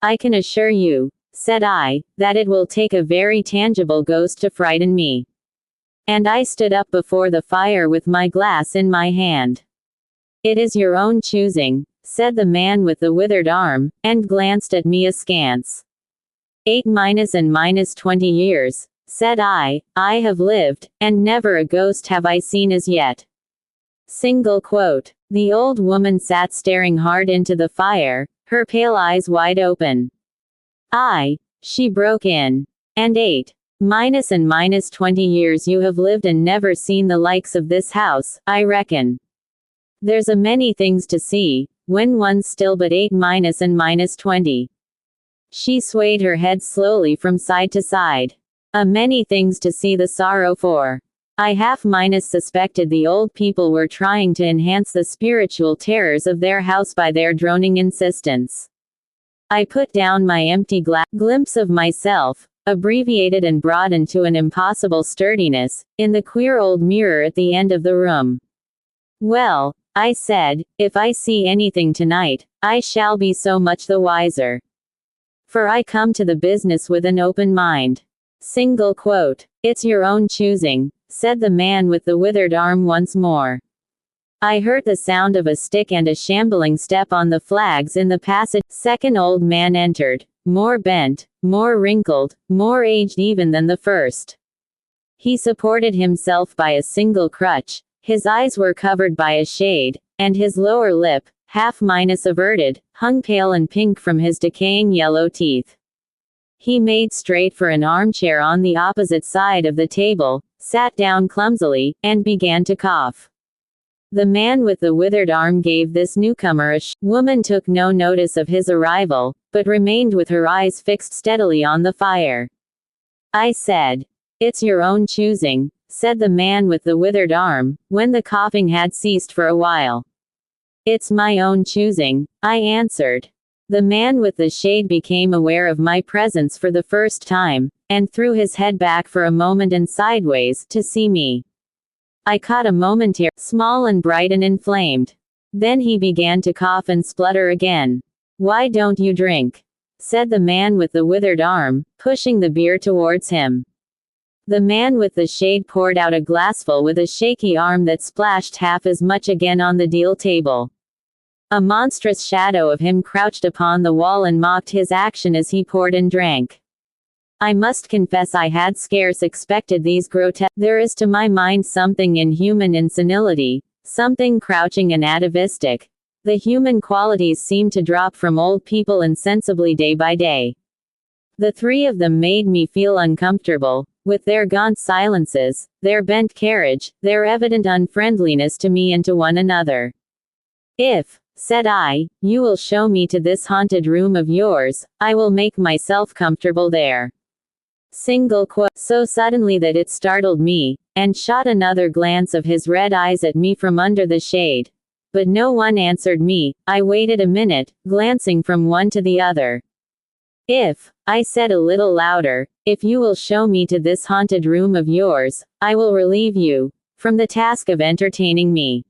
I can assure you, said I, that it will take a very tangible ghost to frighten me. And I stood up before the fire with my glass in my hand. It is your own choosing, said the man with the withered arm, and glanced at me askance. 8 and minus 20 years, said I have lived, and never a ghost have I seen as yet. Single quote. The old woman sat staring hard into the fire, her pale eyes wide open. She broke in. And 8 and minus 20 years you have lived and never seen the likes of this house, I reckon. There's a many things to see, when one's still but 8 and minus 20. She swayed her head slowly from side to side. A many things to see the sorrow for. I half minus suspected the old people were trying to enhance the spiritual terrors of their house by their droning insistence. I put down my empty glass, glimpse of myself, abbreviated and broadened to an impossible sturdiness, in the queer old mirror at the end of the room. Well, I said, if I see anything tonight, I shall be so much the wiser. For I come to the business with an open mind. Single quote. It's your own choosing, said the man with the withered arm once more. I heard the sound of a stick and a shambling step on the flags in the passage. Second old man entered, more bent, more wrinkled, more aged even than the first. He supported himself by a single crutch, his eyes were covered by a shade, and his lower lip, half minus averted, hung pale and pink from his decaying yellow teeth. He made straight for an armchair on the opposite side of the table, sat down clumsily, and began to cough. The man with the withered arm gave this newcomer a woman took no notice of his arrival, but remained with her eyes fixed steadily on the fire. I said, it's your own choosing, said the man with the withered arm, when the coughing had ceased for a while. It's my own choosing, I answered. The man with the shade became aware of my presence for the first time, and threw his head back for a moment and sideways, to see me. I caught a momentary, small and bright and inflamed. Then he began to cough and splutter again. Why don't you drink? Said the man with the withered arm, pushing the beer towards him. The man with the shade poured out a glassful with a shaky arm that splashed half as much again on the deal table. A monstrous shadow of him crouched upon the wall and mocked his action as he poured and drank. I must confess I had scarce expected these grotesque. There is to my mind something inhuman in senility, something crouching and atavistic. The human qualities seem to drop from old people insensibly day by day. The three of them made me feel uncomfortable, with their gaunt silences, their bent carriage, their evident unfriendliness to me and to one another. If, said I, you will show me to this haunted room of yours, I will make myself comfortable there. Single quote. So suddenly that it startled me, and shot another glance of his red eyes at me from under the shade. But no one answered me. I waited a minute, glancing from one to the other. If, I said a little louder, if you will show me to this haunted room of yours, I will relieve you from the task of entertaining me.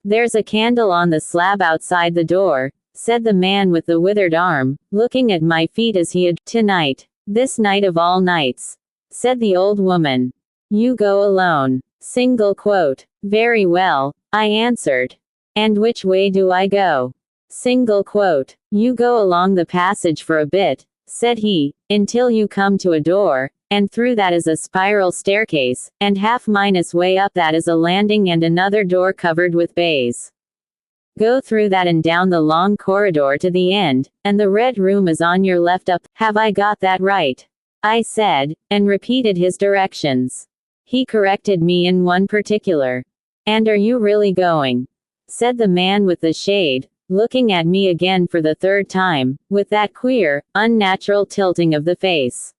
There's a candle on the slab outside the door, said the man with the withered arm, looking at my feet as he had. Tonight, this night of all nights, said the old woman. You go alone. Single quote. Very well, I answered. And which way do I go? Single quote. You go along the passage for a bit, said he, until you come to a door, and through that is a spiral staircase, and half minus way up that is a landing and another door covered with baize. Go through that and down the long corridor to the end, and the red room is on your left up. Have I got that right? I said, and repeated his directions. He corrected me in one particular. And are you really going? Said the man with the shade, looking at me again for the third time, with that queer, unnatural tilting of the face.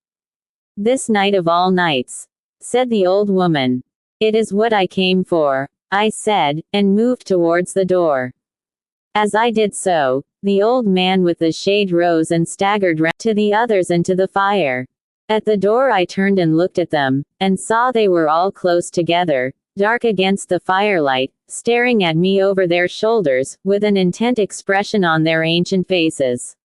This night of all nights, said the old woman. It is what I came for, I said, and moved towards the door. As I did so, the old man with the shade rose and staggered round to the others and to the fire. At the door I turned and looked at them, and saw they were all close together, dark against the firelight, staring at me over their shoulders, with an intent expression on their ancient faces.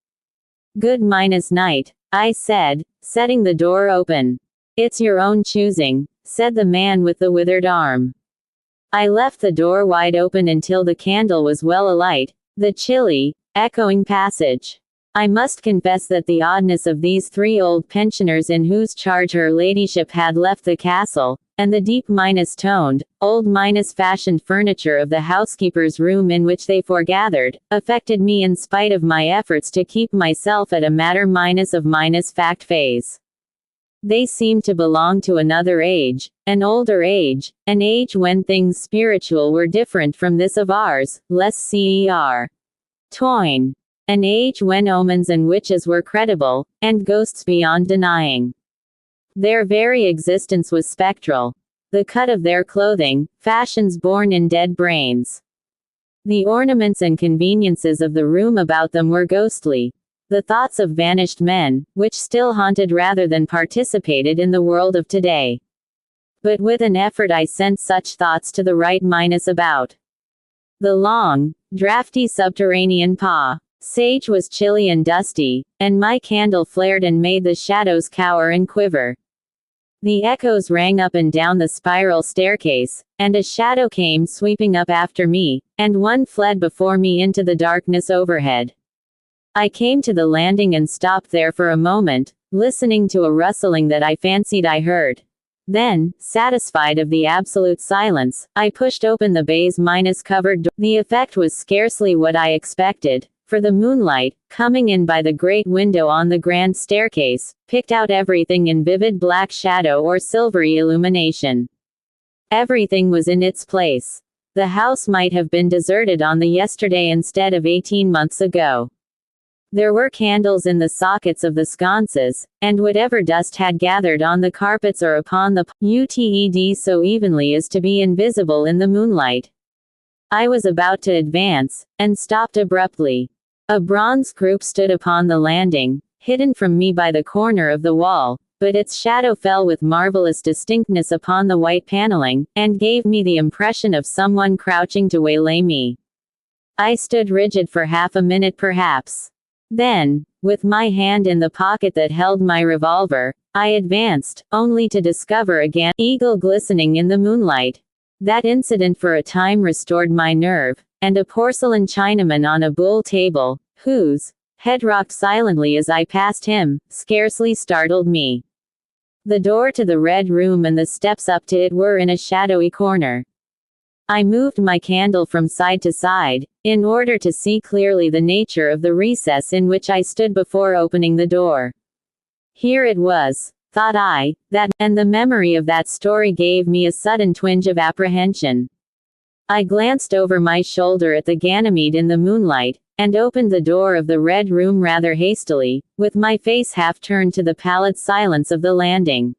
Good minus night, I said, setting the door open. It's your own choosing, said the man with the withered arm. I left the door wide open until the candle was well alight, the chilly, echoing passage. I must confess that the oddness of these three old pensioners in whose charge her ladyship had left the castle, and the deep toned, old fashioned furniture of the housekeeper's room in which they foregathered, affected me in spite of my efforts to keep myself at a matter of fact phase. They seemed to belong to another age, an older age, an age when things spiritual were different from this of ours, less Cer. Toyne. An age when omens and witches were credible, and ghosts beyond denying. Their very existence was spectral. The cut of their clothing, fashions born in dead brains. The ornaments and conveniences of the room about them were ghostly. The thoughts of vanished men, which still haunted rather than participated in the world of today. But with an effort I sent such thoughts to the right about. The long, drafty subterranean passage was chilly and dusty, and my candle flared and made the shadows cower and quiver. The echoes rang up and down the spiral staircase, and a shadow came sweeping up after me, and one fled before me into the darkness overhead. I came to the landing and stopped there for a moment, listening to a rustling that I fancied I heard. Then, satisfied of the absolute silence, I pushed open the baize covered door. The effect was scarcely what I expected, for the moonlight, coming in by the great window on the grand staircase, picked out everything in vivid black shadow or silvery illumination. Everything was in its place. The house might have been deserted on the yesterday instead of 18 months ago. There were candles in the sockets of the sconces, and whatever dust had gathered on the carpets or upon the uted so evenly as to be invisible in the moonlight. I was about to advance, and stopped abruptly. A bronze group stood upon the landing, hidden from me by the corner of the wall, but its shadow fell with marvelous distinctness upon the white paneling, and gave me the impression of someone crouching to waylay me. I stood rigid for half a minute perhaps. Then, with my hand in the pocket that held my revolver, I advanced, only to discover again, eagle glistening in the moonlight. That incident for a time restored my nerve, and a porcelain Chinaman on a buhl table, whose head rocked silently as I passed him, scarcely startled me. The door to the Red Room and the steps up to it were in a shadowy corner. I moved my candle from side to side, in order to see clearly the nature of the recess in which I stood before opening the door. Here it was, thought I, and the memory of that story gave me a sudden twinge of apprehension. I glanced over my shoulder at the Ganymede in the moonlight, and opened the door of the Red Room rather hastily, with my face half turned to the pallid silence of the landing.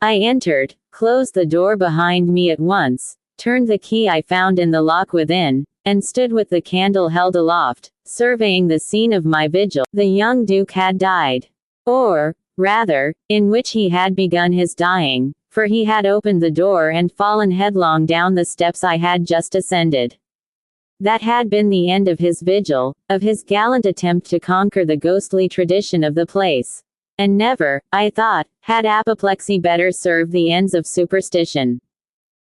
I entered, closed the door behind me at once, turned the key I found in the lock within, and stood with the candle held aloft, surveying the scene of my vigil. The young Duke had died. Or, rather, in which he had begun his dying, for he had opened the door and fallen headlong down the steps I had just ascended. That had been the end of his vigil, of his gallant attempt to conquer the ghostly tradition of the place. And never, I thought, had apoplexy better served the ends of superstition.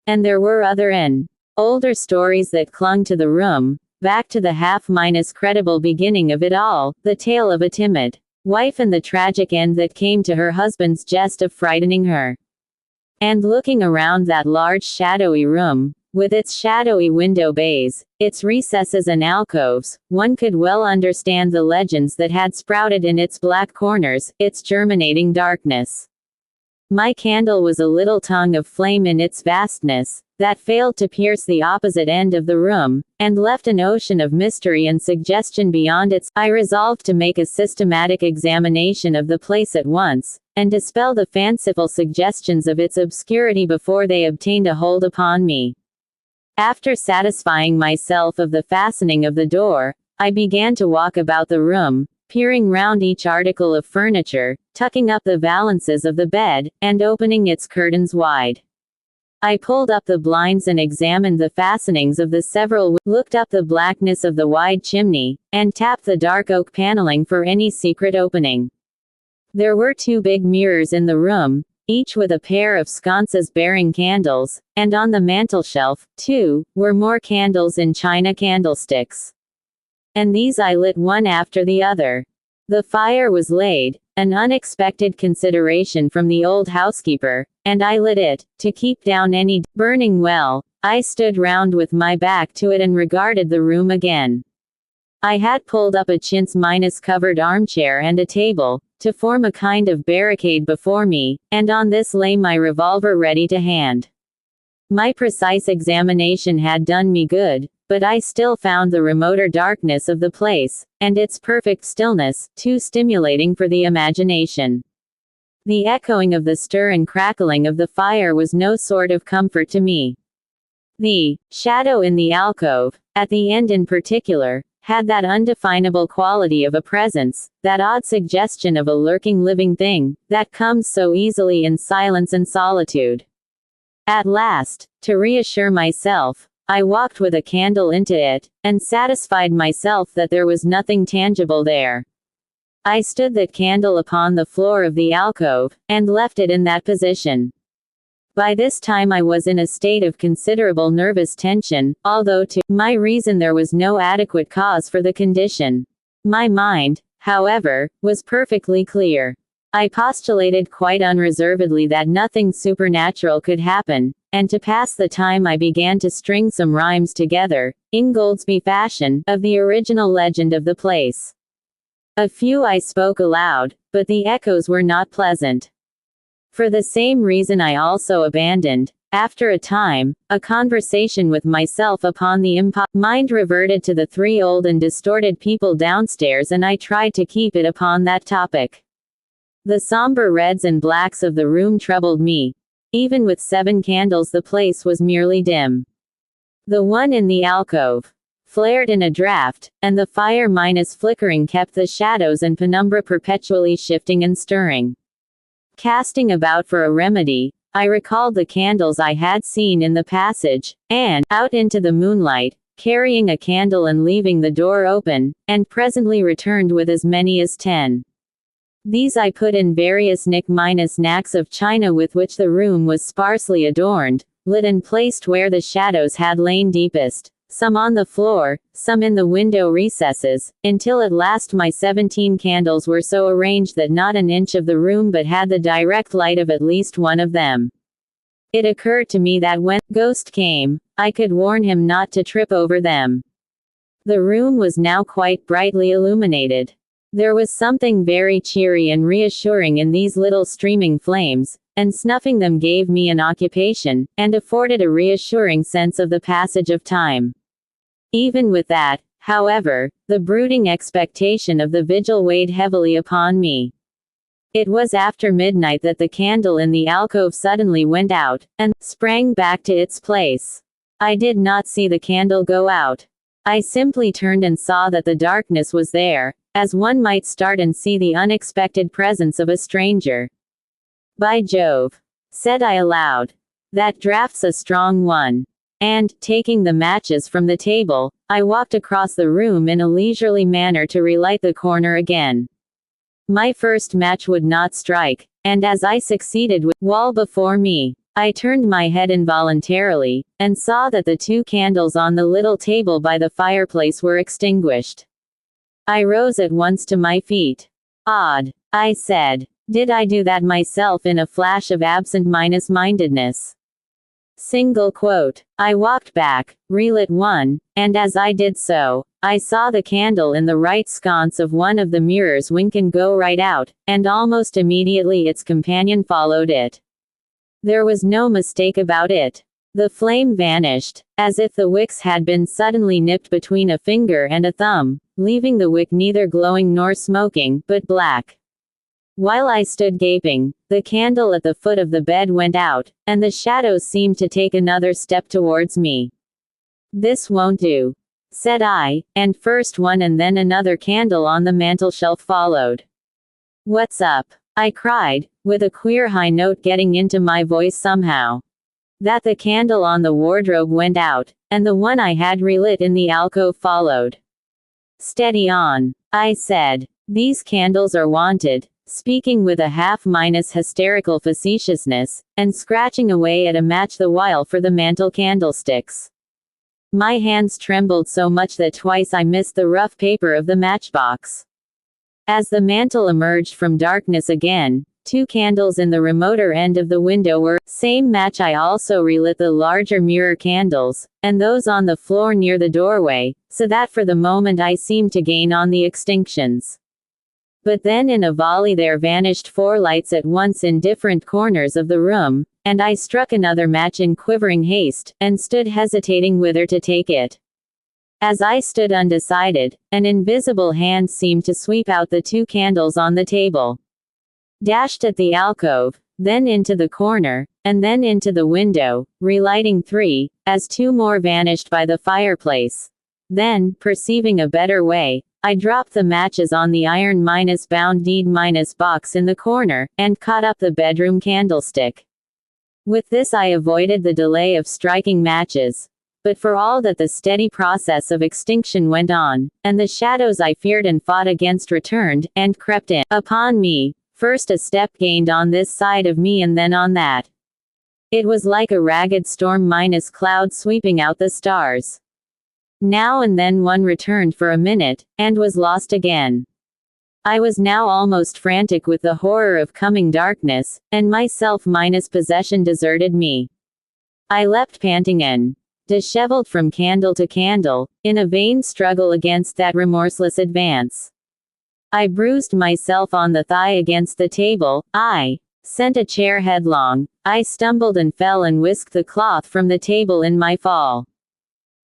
And there were other older stories that clung to the room, back to the credible beginning of it all, the tale of a timid wife and the tragic end that came to her husband's jest of frightening her. And looking around that large shadowy room, with its shadowy window bays, its recesses and alcoves, one could well understand the legends that had sprouted in its black corners, its germinating darkness. My candle was a little tongue of flame in its vastness, that failed to pierce the opposite end of the room, and left an ocean of mystery and suggestion beyond its. I resolved to make a systematic examination of the place at once, and dispel the fanciful suggestions of its obscurity before they obtained a hold upon me. After satisfying myself of the fastening of the door, I began to walk about the room, peering round each article of furniture, tucking up the valances of the bed, and opening its curtains wide. I pulled up the blinds and examined the fastenings of the several looked up the blackness of the wide chimney, and tapped the dark oak paneling for any secret opening. There were 2 big mirrors in the room, each with a pair of sconces bearing candles, and on the mantelshelf, too, were more candles in china candlesticks. And these I lit one after the other. The fire was laid, an unexpected consideration from the old housekeeper, and I lit it, to keep down any burning well. I stood round with my back to it and regarded the room again. I had pulled up a chintz-covered armchair and a table, to form a kind of barricade before me, and on this lay my revolver ready to hand. My precise examination had done me good, but I still found the remoter darkness of the place, and its perfect stillness, too stimulating for the imagination. The echoing of the stir and crackling of the fire was no sort of comfort to me. The shadow in the alcove, at the end in particular, had that undefinable quality of a presence, that odd suggestion of a lurking living thing, that comes so easily in silence and solitude. At last, to reassure myself, I walked with a candle into it, and satisfied myself that there was nothing tangible there. I stood that candle upon the floor of the alcove, and left it in that position. By this time I was in a state of considerable nervous tension, although to my reason there was no adequate cause for the condition. My mind, however, was perfectly clear. I postulated quite unreservedly that nothing supernatural could happen, and to pass the time I began to string some rhymes together, Ingoldsby fashion, of the original legend of the place. A few I spoke aloud, but the echoes were not pleasant. For the same reason I also abandoned, after a time, a conversation with myself upon the mind reverted to the 3 old and distorted people downstairs, and I tried to keep it upon that topic. The somber reds and blacks of the room troubled me. Even with 7 candles the place was merely dim. The one in the alcove flared in a draught, and the fire minus flickering kept the shadows and penumbra perpetually shifting and stirring. Casting about for a remedy, I recalled the candles I had seen in the passage, and, out into the moonlight, carrying a candle and leaving the door open, and presently returned with as many as 10. These I put in various knacks of china with which the room was sparsely adorned, lit and placed where the shadows had lain deepest, some on the floor, some in the window recesses, until at last my 17 candles were so arranged that not an inch of the room but had the direct light of at least one of them. It occurred to me that when ghost came, I could warn him not to trip over them. The room was now quite brightly illuminated. There was something very cheery and reassuring in these little streaming flames, and snuffing them gave me an occupation, and afforded a reassuring sense of the passage of time. Even with that, however, the brooding expectation of the vigil weighed heavily upon me. It was after midnight that the candle in the alcove suddenly went out, and sprang back to its place. I did not see the candle go out. I simply turned and saw that the darkness was there, as one might start and see the unexpected presence of a stranger. "By Jove," said I aloud, "that draft's a strong one." And, taking the matches from the table, I walked across the room in a leisurely manner to relight the corner again. My first match would not strike, and as I succeeded with wall before me, I turned my head involuntarily, and saw that the 2 candles on the little table by the fireplace were extinguished. I rose at once to my feet. "Odd," I said. "Did I do that myself in a flash of absent-mindedness?" Single quote. I walked back, relit one, and as I did so, I saw the candle in the right sconce of one of the mirrors wink and go right out, and almost immediately its companion followed it. There was no mistake about it. The flame vanished, as if the wicks had been suddenly nipped between a finger and a thumb, leaving the wick neither glowing nor smoking, but black. While I stood gaping, the candle at the foot of the bed went out, and the shadows seemed to take another step towards me. "This won't do," said I, and first one and then another candle on the mantelshelf followed. "What's up?" I cried, with a queer high note getting into my voice somehow. that the candle on the wardrobe went out, and the one I had relit in the alcove followed. "Steady on," I said. "These candles are wanted," speaking with a half-minus hysterical facetiousness, and scratching away at a match the while for the mantel candlesticks. My hands trembled so much that twice I missed the rough paper of the matchbox. As the mantel emerged from darkness again, 2 candles in the remoter end of the window were same match. I also relit the larger mirror candles, and those on the floor near the doorway, so that for the moment I seemed to gain on the extinctions. But then in a volley there vanished 4 lights at once in different corners of the room, and I struck another match in quivering haste, and stood hesitating whither to take it. As I stood undecided, an invisible hand seemed to sweep out the 2 candles on the table. Dashed at the alcove, then into the corner, and then into the window, relighting 3, as 2 more vanished by the fireplace. Then, perceiving a better way, I dropped the matches on the iron-bound deed-box in the corner, and caught up the bedroom candlestick. With this I avoided the delay of striking matches. But for all that the steady process of extinction went on, and the shadows I feared and fought against returned, and crept in upon me, first a step gained on this side of me and then on that. It was like a ragged storm-cloud sweeping out the stars. Now and then one returned for a minute, and was lost again. I was now almost frantic with the horror of coming darkness, and my self-possession deserted me. I leapt panting and disheveled from candle to candle, in a vain struggle against that remorseless advance. I bruised myself on the thigh against the table, I sent a chair headlong, I stumbled and fell and whisked the cloth from the table in my fall.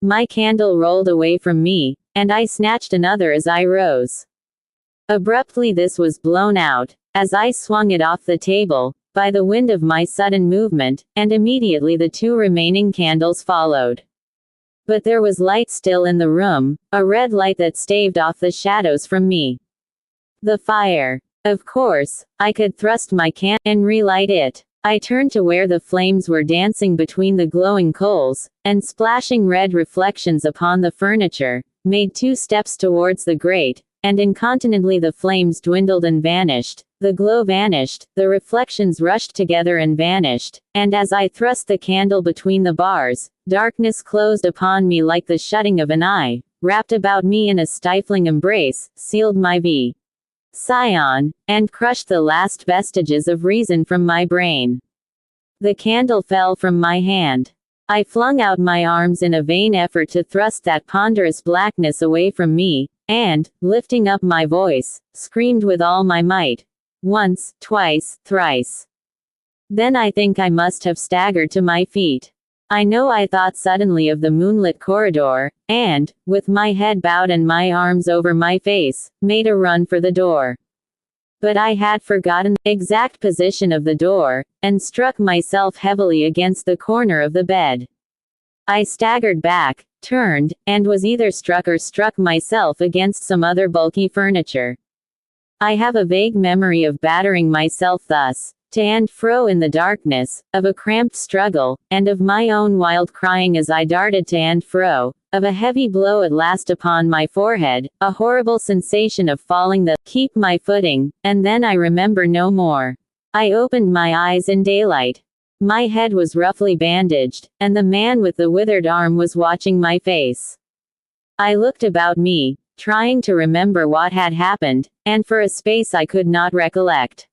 My candle rolled away from me, and I snatched another as I rose. Abruptly this was blown out, as I swung it off the table, by the wind of my sudden movement, and immediately the 2 remaining candles followed. But there was light still in the room, a red light that staved off the shadows from me. The fire. Of course, I could thrust my candle and relight it. I turned to where the flames were dancing between the glowing coals, and splashing red reflections upon the furniture, made 2 steps towards the grate, and incontinently the flames dwindled and vanished, the glow vanished, the reflections rushed together and vanished, and as I thrust the candle between the bars, darkness closed upon me like the shutting of an eye, wrapped about me in a stifling embrace, sealed my scion, and crushed the last vestiges of reason from my brain. The candle fell from my hand. I flung out my arms in a vain effort to thrust that ponderous blackness away from me, and, lifting up my voice, screamed with all my might. Once, twice, thrice. Then I think I must have staggered to my feet. I know I thought suddenly of the moonlit corridor, and, with my head bowed and my arms over my face, made a run for the door. But I had forgotten the exact position of the door, and struck myself heavily against the corner of the bed. I staggered back, turned, and was either struck or struck myself against some other bulky furniture. I have a vague memory of battering myself thus, to and fro in the darkness, of a cramped struggle, and of my own wild crying as I darted to and fro, of a heavy blow at last upon my forehead, a horrible sensation of falling keep my footing, and then I remember no more. I opened my eyes in daylight. My head was roughly bandaged, and the man with the withered arm was watching my face. I looked about me, trying to remember what had happened, and for a space I could not recollect.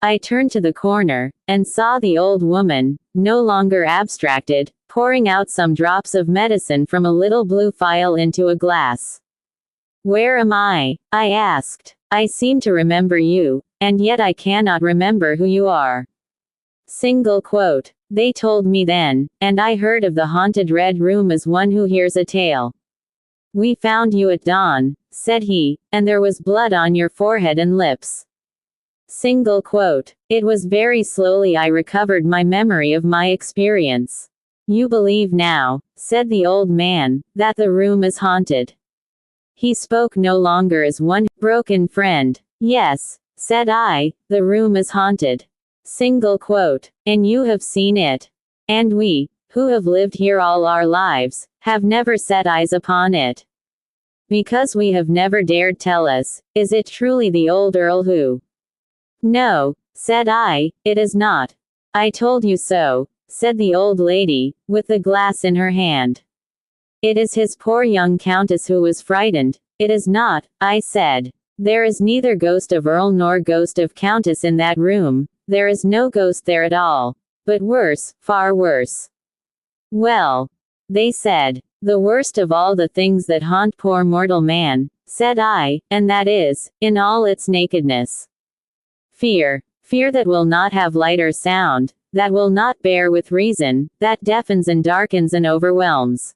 I turned to the corner, and saw the old woman, no longer abstracted, pouring out some drops of medicine from a little blue phial into a glass. "Where am I?" I asked. "I seem to remember you, and yet I cannot remember who you are." Single quote. They told me then, and I heard of the haunted Red Room as one who hears a tale. "We found you at dawn," said he, "and there was blood on your forehead and lips." Single quote. It was very slowly I recovered my memory of my experience. "You believe now," said the old man, "that the room is haunted." He spoke no longer as one broken friend. "Yes," said I, "the room is haunted." Single quote. "And you have seen it?" And we, who have lived here all our lives, have never set eyes upon it. Because we have never dared tell us, is it truly the old Earl who? No, said I, it is not. I told you so, said the old lady, with the glass in her hand. It is his poor young countess who was frightened. It is not, I said. There is neither ghost of Earl nor ghost of countess in that room, there is no ghost there at all. But worse, far worse. Well, they said, the worst of all the things that haunt poor mortal man, said I, and that is, in all its nakedness. Fear. Fear that will not have light or sound, that will not bear with reason, that deafens and darkens and overwhelms.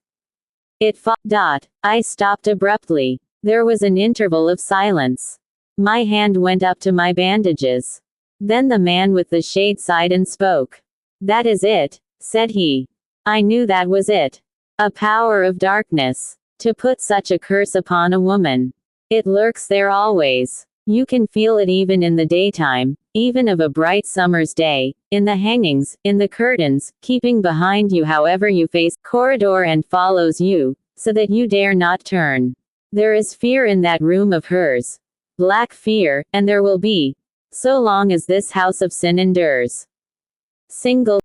I stopped abruptly. There was an interval of silence. My hand went up to my bandages. Then the man with the shade sighed and spoke. That is it, said he. I knew that was it. A power of darkness. To put such a curse upon a woman. It lurks there always. You can feel it even in the daytime, even of a bright summer's day, in the hangings, in the curtains, keeping behind you however you face corridor and follows you, so that you dare not turn. There is fear in that room of hers. Black fear, and there will be, so long as this house of sin endures. Single